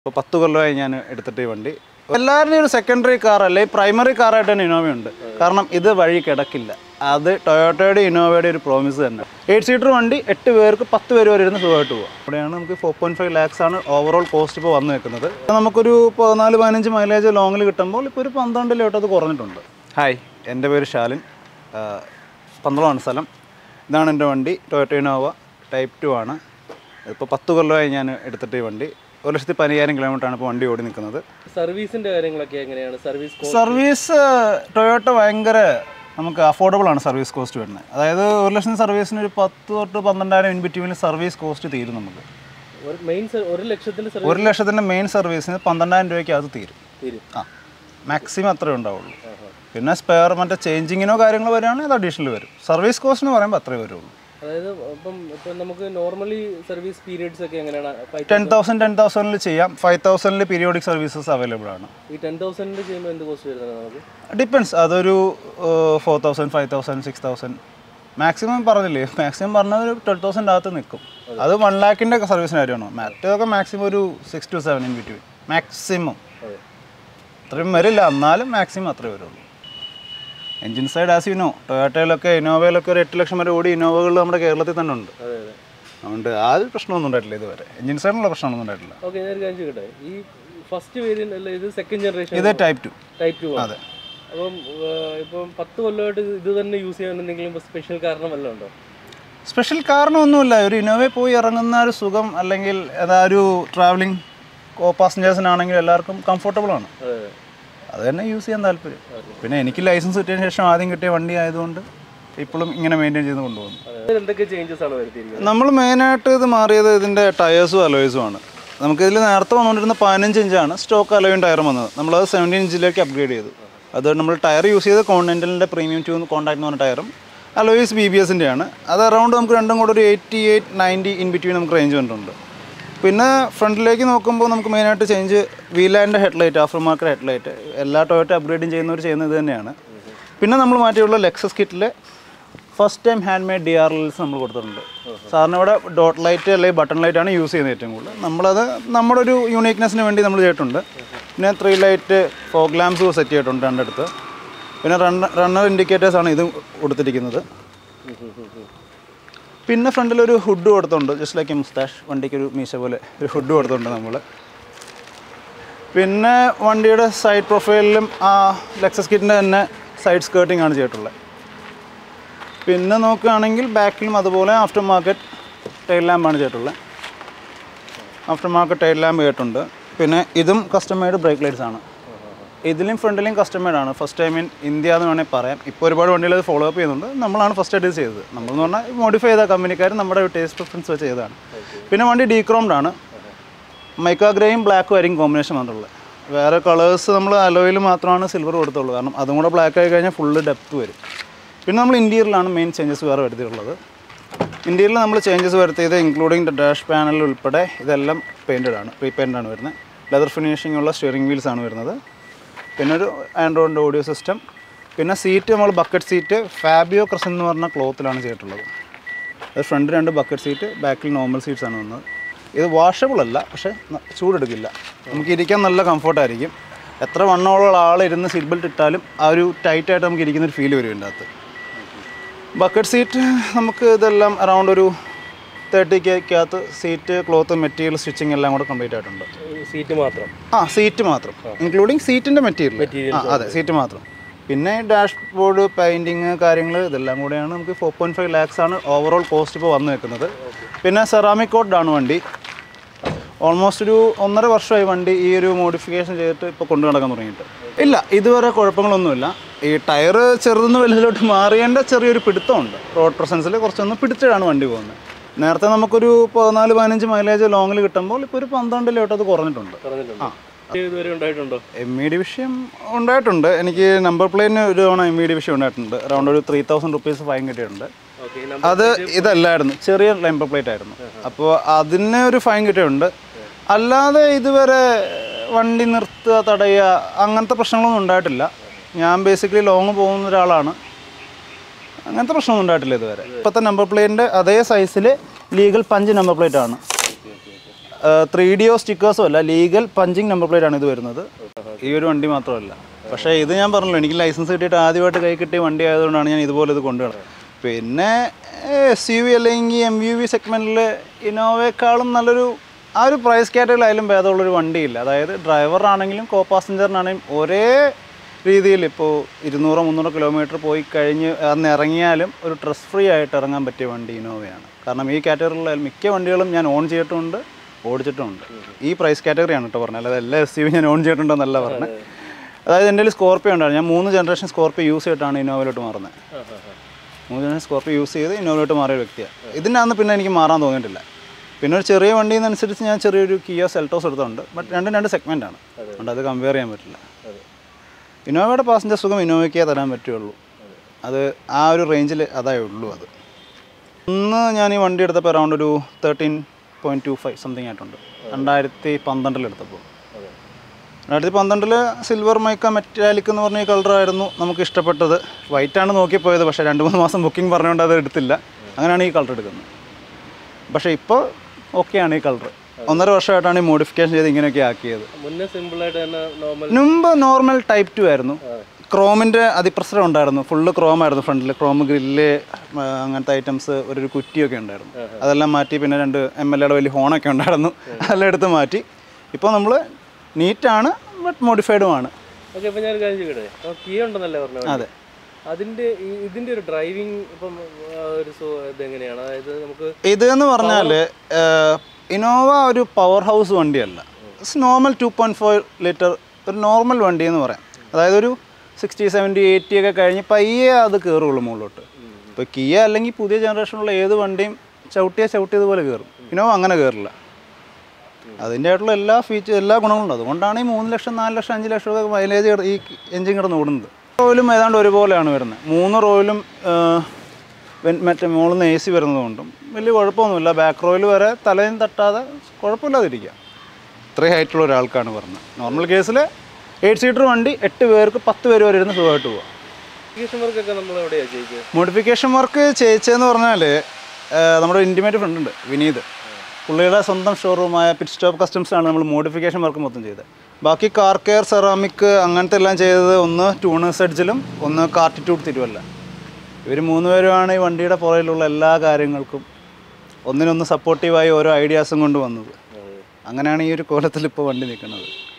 10 കൊല്ലമായി ഞാൻ എടുത്തിട്ട് ഈ വണ്ടി. എല്ലാവരുടെയും ഒരു സെക്കൻഡറി കാർ അല്ലെ പ്രൈമറി കാറായിട്ട് തന്നെ ഇന്നോവയുണ്ട്. കാരണം ഇത് വഴി കിടക്കില്ല. അത് ടൊയോട്ടയുടെ ഇന്നോവയുടെ ഒരു പ്രോമിസ് തന്നെ. 8 സീറ്റർ വണ്ടി 8 പേർക്ക് 10 പേര് വരെ ഇരുന്ന് സുഖമായിട്ട് പോകാം. അവിടെയാണ് നമുക്ക് 4.5 lakhs ആണ് ഓവറോൾ കോസ്റ്റ് ഇപ്പോൾ വന്നു നിൽക്കുന്നത്. നമുക്കൊരു 14-15 മൈലേജ് ലോങ്ങിൽ കിട്ടുമ്പോൾ ഇപ്പോൾ ഒരു 12 അത് കുറഞ്ഞിട്ടുണ്ട്. ഹായ്, എൻ്റെ പേര് ഷാലിൻ. പന്തളമാണ് സ്ഥലം. ഇതാണ് എൻ്റെ വണ്ടി. ടൊയോട്ട ഇന്നോവ ടൈപ്പ് 2 ആണ്. ഇപ്പോൾ 10 കൊല്ലമായി ഞാൻ എടുത്തിട്ട് ഈ വണ്ടി. 1,15,000 കിലോമീറ്ററാണ് ഇപ്പോൾ വണ്ടി ഓടി നിൽക്കുന്നത്. സർവീസിൻ്റെ കാര്യങ്ങളൊക്കെ എങ്ങനെയാണ്? സർവീസ് ടൊയോട്ട ഭയങ്കര നമുക്ക് അഫോർഡബിൾ ആണ് സർവീസ് കോസ്റ്റ് വരുന്നത്. അതായത് 1 ലക്ഷം സർവീസിന് ഒരു 10 തൊട്ട് 12,000 ഇൻ ബിറ്റ്വീനിൽ സർവീസ് കോസ്റ്റ് തീരും നമുക്ക്. 1 ലക്ഷത്തിൻ്റെ മെയിൻ സർവീസിന് 12,000 രൂപയ്ക്ക് അത് തീരും. മാക്സിമം അത്രേ ഉണ്ടാവുള്ളൂ. പിന്നെ സ്പെയർ മറ്റേ ചേഞ്ചിങ്ങിനോ കാര്യങ്ങളോ വരികയാണെങ്കിൽ അത് അഡീഷണൽ വരും. സർവീസ് കോസ്റ്റ് എന്ന് പറയുമ്പോൾ അത്രേ വരുള്ളൂ. അതായത് ഇപ്പം നമുക്ക് നോർമലി സർവീസ് പീരിയഡ്സ് ഒക്കെ എങ്ങനെയാണ്? 10,000 ചെയ്യാം. 5,000 പീരിയോഡിക് സർവീസസ് അവൈലബിൾ ആണ്. ഈ 10,000 ചെയ്യുമ്പോൾ എന്ത് കോസ്റ്റ് വരുന്നത് നമുക്ക്? ഡിപ്പെൻസ്. അതൊരു 4,000, 5,000, 6,000 മാക്സിമം പറഞ്ഞില്ലേ? മാക്സിമം പറഞ്ഞത് ഒരു 12,000 അകത്ത് നിൽക്കും. അത് 1 lakhൻ്റെ സർവീസിന് കാര്യമാണോ? മറ്റേതൊക്കെ മാക്സിമം ഒരു 6 to 7 ഇൻ ബിറ്റ്വീൻ മാക്സിമം. അത്രയും വരില്ല, എന്നാലും മാക്സിമം അത്രേ വരുള്ളൂ. എൻജിൻ സൈഡ് ആസ് യുനോ ടൊയോട്ടയിലൊക്കെ ഇന്നോവയിലൊക്കെ ഒരു 8 ലക്ഷം വരെ ഓടി ഇന്നോവകൾ നമ്മുടെ കേരളത്തിൽ തന്നെ ഉണ്ട്. അതുകൊണ്ട് ആ ഒരു പ്രശ്നമൊന്നും ഉണ്ടായിട്ടില്ല ഇതുവരെ. എൻജിൻ സൈഡിലുള്ള പ്രശ്നമൊന്നും ഉണ്ടായിട്ടില്ല. ഈ ഫസ്റ്റ് വേരിയന്റ് അല്ല, ഇത് സെക്കൻഡ് ജനറേഷൻ? ഇത് ടൈപ്പ് 2. അതെ. അപ്പം ഇപ്പം 10 കൊല്ലമായിട്ട് ഇത് തന്നെ യൂസ് ചെയ്യാനുണ്ടെങ്കിലും സ്പെഷ്യൽ കാരണം വല്ലതും ഉണ്ടോ? സ്പെഷ്യൽ കാരണമൊന്നുമില്ല. ഒരു ഇന്നോവയിൽ പോയി ഇറങ്ങുന്ന ഒരു സുഖം, അല്ലെങ്കിൽ അതൊരു ട്രാവലിംഗ് പാസഞ്ചേഴ്സിനാണെങ്കിൽ എല്ലാവർക്കും കംഫർട്ടബിൾ ആണ്. അത് തന്നെ യൂസ് ചെയ്യാൻ താല്പര്യം. പിന്നെ എനിക്ക് ലൈസൻസ് കിട്ടിയതിന് ശേഷം ആദ്യം കിട്ടിയ വണ്ടി ആയതുകൊണ്ട് ഇപ്പോഴും ഇങ്ങനെ മെയിൻറ്റെയിൻ ചെയ്ത് കൊണ്ടുപോകുന്നു. എന്തൊക്കെ ചേഞ്ചസ് ആണ് വരുത്തിയിരിക്കുന്നത്? നമ്മൾ മെയിനായിട്ട് ഇത് മാറിയത് ഇതിൻ്റെ ടയേഴ്സും അലോയ്സും ആണ്. നമുക്കിതിൽ നേരത്തെ വന്നുകൊണ്ടിരുന്ന 15 ഇഞ്ചാണ് സ്റ്റോക്ക് അലോയും ടയർ വന്നത്. നമ്മളത് 17 ഇഞ്ചിലേക്ക് അപ്ഗ്രേഡ് ചെയ്തു. അത് നമ്മൾ ടയർ യൂസ് ചെയ്ത് കോണ്ടിനെൻ്റലിൻ്റെ പ്രീമിയം 2 കോൺടാക്ട് എന്ന് പറഞ്ഞ ടയറും അലോയ്സ് BBSൻ്റെ ആണ്. അത് അറൗണ്ട് നമുക്ക് രണ്ടും കൂടെ ഒരു 88-90 ഇൻ ബിറ്റ്വീൻ നമുക്ക് റേഞ്ച് വന്നിട്ടുണ്ട്. പിന്നെ ഫ്രണ്ടിലേക്ക് നോക്കുമ്പോൾ നമുക്ക് മെയിനായിട്ട് change wheel and headlight, after market headlight. എല്ലാ ടൊയോട്ട അപ്ഗ്രേഡും ചെയ്യുന്നവർ ചെയ്യുന്നത് ഇത് തന്നെയാണ്. പിന്നെ നമ്മൾ മാറ്റിയുള്ള ലെക്സസ് കിറ്റിൽ first time hand made DRLs നമ്മൾ കൊടുത്തിട്ടുണ്ട്. സാറിന് ഇവിടെ ഡോട്ട് ലൈറ്റ് അല്ലെങ്കിൽ ബട്ടൺ ലൈറ്റാണ് യൂസ് ചെയ്യുന്നത് ഏറ്റവും കൂടുതൽ. നമ്മളത് നമ്മുടെ ഒരു യൂണീക്നെസ്സിന് വേണ്ടി നമ്മൾ ചെയ്തിട്ടുണ്ട്. പിന്നെ 3 ലൈറ്റ് ഫോഗ് ലാംപ്സ് സെറ്റ് ചെയ്തിട്ടുണ്ട് രണ്ടിടത്ത്. പിന്നെ റണ്ണർ ഇൻഡിക്കേറ്റേഴ്സാണ് ഇത് കൊടുത്തിരിക്കുന്നത്. പിന്നെ ഫ്രണ്ടിലൊരു ഹുഡ് കൊടുത്തുണ്ട്, ജസ്റ്റ് ലൈക്ക് എ മുസ്താഷ്. വണ്ടിക്കൊരു മീശ പോലെ ഒരു ഹുഡ് കൊടുത്തുണ്ട് നമ്മൾ. പിന്നെ വണ്ടിയുടെ സൈഡ് പ്രൊഫൈലിലും ആ ലെക്സസ് കിറ്റിൻ്റെ തന്നെ സൈഡ് സ്കേർട്ടിംഗ് ആണ് ചെയ്തിട്ടുള്ളത്. പിന്നെ നോക്കുകയാണെങ്കിൽ ബാക്കിലും അതുപോലെ ആഫ്റ്റർ മാർക്കറ്റ് ടൈൽ ലാമ്പാണ് ചെയ്തിട്ടുള്ളത്. ആഫ്റ്റർ മാർക്കറ്റ് ടൈൽ ലാമ്പ് ചെയ്തിട്ടുണ്ട്. പിന്നെ ഇതും കസ്റ്റമൈഡ് ബ്രേക്ക് ലൈറ്റ്സ് ആണ്. ഇതിലും ഫ്രണ്ടിലും കസ്റ്റമൈഡ് ആണ്. ഫസ്റ്റ് ടൈം ഇൻ ഇന്ത്യ എന്ന് വേണമെങ്കിൽ പറയാം. ഇപ്പോൾ ഒരുപാട് വണ്ടികൾ അത് ഫോളോ അപ്പ് ചെയ്യുന്നുണ്ട്. നമ്മളാണ് ഫസ്റ്റ് ആയിട്ട് ഇത് ചെയ്തത്. നമ്മളെന്ന് പറഞ്ഞാൽ മോഡിഫൈ ചെയ്ത കമ്പനിക്കാർ നമ്മുടെ ടേസ്റ്റ് പ്രിഫറൻസ് വെച്ച് ചെയ്തതാണ്. പിന്നെ വണ്ടി ഡീക്രോംഡ് ആണ്. മൈക്ക ഗ്രേയും ബ്ലാക്കും ആയിരിക്കും കോമ്പിനേഷൻ വന്നിട്ടുള്ളത്. വേറെ കളേഴ്സ് നമ്മൾ അലോയിൽ മാത്രമാണ് സിൽവർ കൊടുത്തുള്ളൂ. കാരണം അതും കൂടെ ബ്ലാക്ക് ആയി കഴിഞ്ഞാൽ ഫുള്ള് ഡെപ്ത് വരും. പിന്നെ നമ്മൾ ഇൻറ്റീരിയറിലാണ് മെയിൻ ചേഞ്ചസ് വേറെ വരുത്തിയിട്ടുള്ളത്. ഇൻറ്റീരിയറിൽ നമ്മൾ ചേഞ്ചസ് വരുത്തിയത് ഇൻക്ലൂഡിങ് ഡാഷ് പാനൽ ഉൾപ്പെടെ ഇതെല്ലാം പെയിൻറ്റഡ് ആണ്, പ്രീ പെയിൻറ്റഡ് ആണ് വരുന്നത്. ലെതർ ഫിനിഷിംഗ് ഉള്ള സ്റ്റിയറിംഗ് വീൽസ് ആണ് വരുന്നത്. പിന്നെ ഒരു ആൻഡ്രോയിഡ് ഓഡിയോ സിസ്റ്റം. പിന്നെ സീറ്റ് നമ്മൾ ബക്കറ്റ് സീറ്റ് ഫാബിയോ ക്രസൻ എന്ന് പറഞ്ഞ ക്ലോത്തിലാണ് ചെയ്തിട്ടുള്ളത്. അത് ഫ്രണ്ട് 2 ബക്കറ്റ് സീറ്റ്, ബാക്കിൽ നോർമൽ സീറ്റ്സ് ആണ് വന്നത്. ഇത് വാഷബിൾ അല്ല, പക്ഷേ ചൂടെടുക്കില്ല. നമുക്ക് ഇരിക്കാൻ നല്ല കംഫർട്ടായിരിക്കും. എത്ര വണ്ണമുള്ള ആളിരുന്ന് സീറ്റ് ബെൽറ്റ് ഇട്ടാലും ആ ഒരു ടൈറ്റായിട്ട് നമുക്ക് ഇരിക്കുന്നൊരു ഫീൽ വരും ഇതിൻ്റെ അകത്ത്. ബക്കറ്റ് സീറ്റ് നമുക്ക് ഇതെല്ലാം അറൗണ്ട് ഒരു 30K seat, cloth, material, stitching എല്ലാം കൂടെ കംപ്ലീറ്റ് ആയിട്ടുണ്ട്. സീറ്റ് മാത്രം? സീറ്റ് മാത്രം, ഇൻക്ലൂഡിങ് സീറ്റിൻ്റെ മെറ്റീരിയൽ. അതെ, സീറ്റ് മാത്രം. പിന്നെ ഡാഷ് ബോർഡ്, പെയിൻറ്റിങ് കാര്യങ്ങൾ ഇതെല്ലാം കൂടെയാണ് നമുക്ക് 4.5 lakhs ആണ് ഓവറോൾ കോസ്റ്റ് ഇപ്പോൾ വന്നു നിൽക്കുന്നത്. പിന്നെ സെറാമിക് കോട്ടാണ് വണ്ടി. ഓൾമോസ്റ്റ് ഒരു 1.5 വർഷമായി വണ്ടി ഈ ഒരു മോഡിഫിക്കേഷൻ ചെയ്തിട്ട് ഇപ്പോൾ കൊണ്ടു നടക്കാൻ തുടങ്ങിയിട്ട്. ഇല്ല, ഇതുവരെ കുഴപ്പങ്ങളൊന്നുമില്ല. ഈ ടയർ ചെറുതെന്ന് വലുതിലോട്ട് മാറിയതിൻ്റെ ചെറിയൊരു പിടുത്തമുണ്ട്. റോഡ് പ്രസൻസിൽ കുറച്ചൊന്ന് പിടിച്ചിട്ടാണ് വണ്ടി പോകുന്നത്. നേരത്തെ നമുക്കൊരു 14-15 മൈലേജ് ലോങ്ങിൽ കിട്ടുമ്പോൾ ഇപ്പോൾ ഒരു 12 അത് കുറഞ്ഞിട്ടുണ്ട്. MED വിഷയം ഉണ്ടായിട്ടുണ്ട്. എനിക്ക് നമ്പർ പ്ലേറ്റിന് ഒരു തവണ MED വിഷയം ഉണ്ടായിട്ടുണ്ട്. അറൗണ്ട് ഒരു 3,000 rupees ഫൈൻ കിട്ടിയിട്ടുണ്ട്. അത് ഇതല്ലായിരുന്നു, ചെറിയ നമ്പർ പ്ലേറ്റ് ആയിരുന്നു. അപ്പോൾ അതിന് ഒരു ഫൈൻ കിട്ടിയിട്ടുണ്ട്. അല്ലാതെ ഇതുവരെ വണ്ടി നിർത്തുക, തടയുക, അങ്ങനത്തെ പ്രശ്നങ്ങളൊന്നും ഉണ്ടായിട്ടില്ല. ഞാൻ ബേസിക്കലി ലോങ് പോകുന്ന ഒരാളാണ്. അങ്ങനത്തെ പ്രശ്നമൊന്നും ഉണ്ടായിട്ടില്ല ഇതുവരെ. ഇപ്പോഴത്തെ നമ്പർ പ്ലേറ്റിൻ്റെ അതേ സൈസിൽ ലീഗൽ 5 നമ്പർ പ്ലേറ്റ് ആണ്. 3DO സ്റ്റിക്കേഴ്സും അല്ല, ലീഗൽ പഞ്ചിങ് നമ്പർ പ്ലേറ്റ് ആണ് ഇത് വരുന്നത്. ഈ ഒരു വണ്ടി മാത്രമല്ല. പക്ഷേ ഇത് ഞാൻ പറഞ്ഞല്ലോ, എനിക്ക് ലൈസൻസ് കിട്ടിയിട്ട് ആദ്യമായിട്ട് കൈ കിട്ടിയ വണ്ടി ആയതുകൊണ്ടാണ് ഞാൻ ഇതുപോലെ ഇത് കൊണ്ടുപോകുന്നത്. പിന്നെ SUV അല്ലെങ്കിൽ MUV സെഗ്മെൻറ്റിൽ ഇന്നോവയെക്കാളും നല്ലൊരു ആ ഒരു പ്രൈസ് കാറ്റഗറിയിലായാലും ഭേദമുള്ളൊരു വണ്ടിയില്ല. അതായത് ഡ്രൈവറാണെങ്കിലും കോ പാസഞ്ചറിനാണെങ്കിലും ഒരേ രീതിയിൽ ഇപ്പോൾ 200-300 കിലോമീറ്റർ പോയി കഴിഞ്ഞ് അന്ന് ഇറങ്ങിയാലും ഒരു സ്ട്രെസ് ഫ്രീ ആയിട്ട് ഇറങ്ങാൻ പറ്റിയ വണ്ടി ഇന്നോവയാണ്. കാരണം ഈ കാറ്റഗറിയിലുള്ള മിക്ക വണ്ടികളും ഞാൻ ഓൺ ചെയ്തിട്ടുണ്ട്, ഓടിച്ചിട്ടുണ്ട്. ഈ പ്രൈസ് കാറ്റഗറിയാണ് കേട്ടോ പറഞ്ഞത്, അല്ലാതെ എല്ലാ SUV ഞാൻ ഓൺ ചെയ്തിട്ടുണ്ടെന്നല്ല പറഞ്ഞത്. അതായത് എൻ്റെ കയ്യിൽ സ്കോർപ്പിയോ ഉണ്ടായിരുന്നു. ഞാൻ 3 ജനറേഷൻ സ്കോർപ്പിയോ യൂസ് ചെയ്തിട്ടാണ് ഇന്നോവയിലോട്ട് മാറുന്നത്. 3 ജനറേഷൻ സ്കോർപ്പിയോ യൂസ് ചെയ്ത് ഇന്നോവയിലോട്ട് മാറിയ വ്യക്തിയാണ്. ഇതിനകത്ത് പിന്നെ എനിക്ക് മാറാൻ തോന്നിയിട്ടില്ല. പിന്നെ ഒരു ചെറിയ വണ്ടിയെന്നനുസരിച്ച് ഞാൻ ചെറിയൊരു കിയ സെൽറ്റോസ് എടുത്തിട്ടുണ്ട്. ബട്ട് രണ്ടും 2 സെഗ്മെൻറ്റാണ്, അതുകൊണ്ട് അത് കമ്പയർ ചെയ്യാൻ പറ്റില്ല. ഇന്നോവയുടെ പാസഞ്ചർ സുഖം ഇന്നോവയ്ക്കേ തരാൻ പറ്റുള്ളൂ. അത് ആ ഒരു റേഞ്ചിൽ അതേ ഉള്ളൂ. അത് ഇന്ന് ഞാൻ ഈ വണ്ടി എടുത്തപ്പോൾ അറൗണ്ട് ഒരു 13.25 സംതിങ് ആയിട്ടുണ്ട്. 2012 എടുത്തപ്പോൾ. 2012 സിൽവർ മൈക്ക മെറ്റാലിക് എന്ന് പറഞ്ഞ ഈ കളറായിരുന്നു നമുക്ക് ഇഷ്ടപ്പെട്ടത്. വൈറ്റാണ് നോക്കിപ്പോയത്, പക്ഷേ 2-3 മാസം ബുക്കിംഗ് പറഞ്ഞുകൊണ്ട് അത് എടുത്തില്ല. അങ്ങനെയാണ് ഈ കളർ എടുക്കുന്നത്. പക്ഷേ ഇപ്പോൾ ഓക്കെയാണ് ഈ കളർ. 1.5 വർഷമായിട്ടാണ് ഈ മോഡിഫിക്കേഷൻ ചെയ്ത് ഇങ്ങനെയൊക്കെ ആക്കിയത്. മുമ്പ് നോർമൽ ടൈപ്പ് 2 ആയിരുന്നു. ക്രോമിൻ്റെ അതിപ്രസരം ഉണ്ടായിരുന്നു, ഫുള്ള് ക്രോമായിരുന്നു ഫ്രണ്ടിൽ. ക്രോം ഗ്രില്ല് അങ്ങനത്തെ ഐറ്റംസ്, ഒരു കുറ്റിയൊക്കെ ഉണ്ടായിരുന്നു. അതെല്ലാം മാറ്റി. പിന്നെ 2 MLAയുടെ വലിയ ഹോണൊക്കെ ഉണ്ടായിരുന്നു, അതെല്ലാം എടുത്ത് മാറ്റി. ഇപ്പോൾ നമ്മൾ നീറ്റാണ്, ബട്ട് മോഡിഫൈഡുമാണ്. അതെ. ഇതിന്റെ ഒരു ഡ്രൈവിംഗ് ഇപ്പം ഒരു ഇതെങ്ങനെയാണ്? അതായത് നമുക്ക് ഇതെന്ന് പറഞ്ഞാൽ ഇന്നോവ ഒരു പവർ ഹൗസ് വണ്ടിയല്ല. ഇറ്റ്സ് നോർമൽ 2.4 ലിറ്റർ ഒരു നോർമൽ വണ്ടി എന്ന് പറയാം. അതായത് ഒരു 60, 70, 80 ഒക്കെ കഴിഞ്ഞ് പയ്യെ അത് കയറുള്ളൂ മുകളിലോട്ട്. ഇപ്പോൾ കിയ അല്ലെങ്കിൽ പുതിയ ജനറേഷനുള്ള ഏത് വണ്ടിയും ചവിട്ടിയതുപോലെ കയറും. ഇന്നോവ അങ്ങനെ കയറില്ല. അതിൻ്റെ ആയിട്ടുള്ള എല്ലാ ഗുണങ്ങളുണ്ട്. അതുകൊണ്ടാണ് ഈ 3 ലക്ഷം, 4 ലക്ഷം, 5 ലക്ഷം ഒക്കെ മൈലേജ് ഈ എൻജിൻ കിടന്ന് ഓടുന്നത്. റോയിലും ഏതാണ്ട് ഒരുപോലെയാണ് വരുന്നത്. 3 റോയിലും മറ്റേ മുകളിൽ നിന്ന് AC വരുന്നതുകൊണ്ടും വലിയ കുഴപ്പമൊന്നുമില്ല. ബാക്ക് റോയിൽ വരെ തലയും തട്ടാതെ കുഴപ്പമില്ലാതിരിക്കുക. ഇത്രയും ഹൈറ്റുള്ള ഒരാൾക്കാണ് പറഞ്ഞത്. നോർമൽ കേസിൽ 8 സീറ്റർ വണ്ടി 8 പേർക്ക് 10 പേര് വരെ ഇരുന്ന് സുഖമായിട്ട് പോവാം. മോഡിഫിക്കേഷൻ വർക്ക് ചെയ്യിച്ചതെന്ന് പറഞ്ഞാൽ നമ്മുടെ ഇൻറ്റിമേറ്റ് ഫ്രണ്ട് ഉണ്ട്, വിനീത്. പുള്ളിയുടെ സ്വന്തം ഷോറൂമായ പിറ്റ് സ്റ്റോപ്പ് കസ്റ്റംസാണ് നമ്മൾ മോഡിഫിക്കേഷൻ വർക്ക് മൊത്തം ചെയ്തത്. ബാക്കി കാർ കെയർ, സെറാമിക് അങ്ങനത്തെ എല്ലാം ചെയ്തത് ഒന്ന് ട്യൂണേഴ്സ് എഡ്ജിലും ഒന്ന് കാർട്ടിറ്റ്യൂഡ് തിരുവല്ല. ഇവർ 3 പേരുമാണ് ഈ വണ്ടിയുടെ പുറകിലുള്ള എല്ലാ കാര്യങ്ങൾക്കും ഒന്നിനൊന്ന് സപ്പോർട്ടീവായി ഓരോ ഐഡിയാസും കൊണ്ട് വന്നത്. അങ്ങനെയാണ് ഈ ഒരു കോലത്തിൽ ഇപ്പോൾ വണ്ടി നിൽക്കുന്നത്.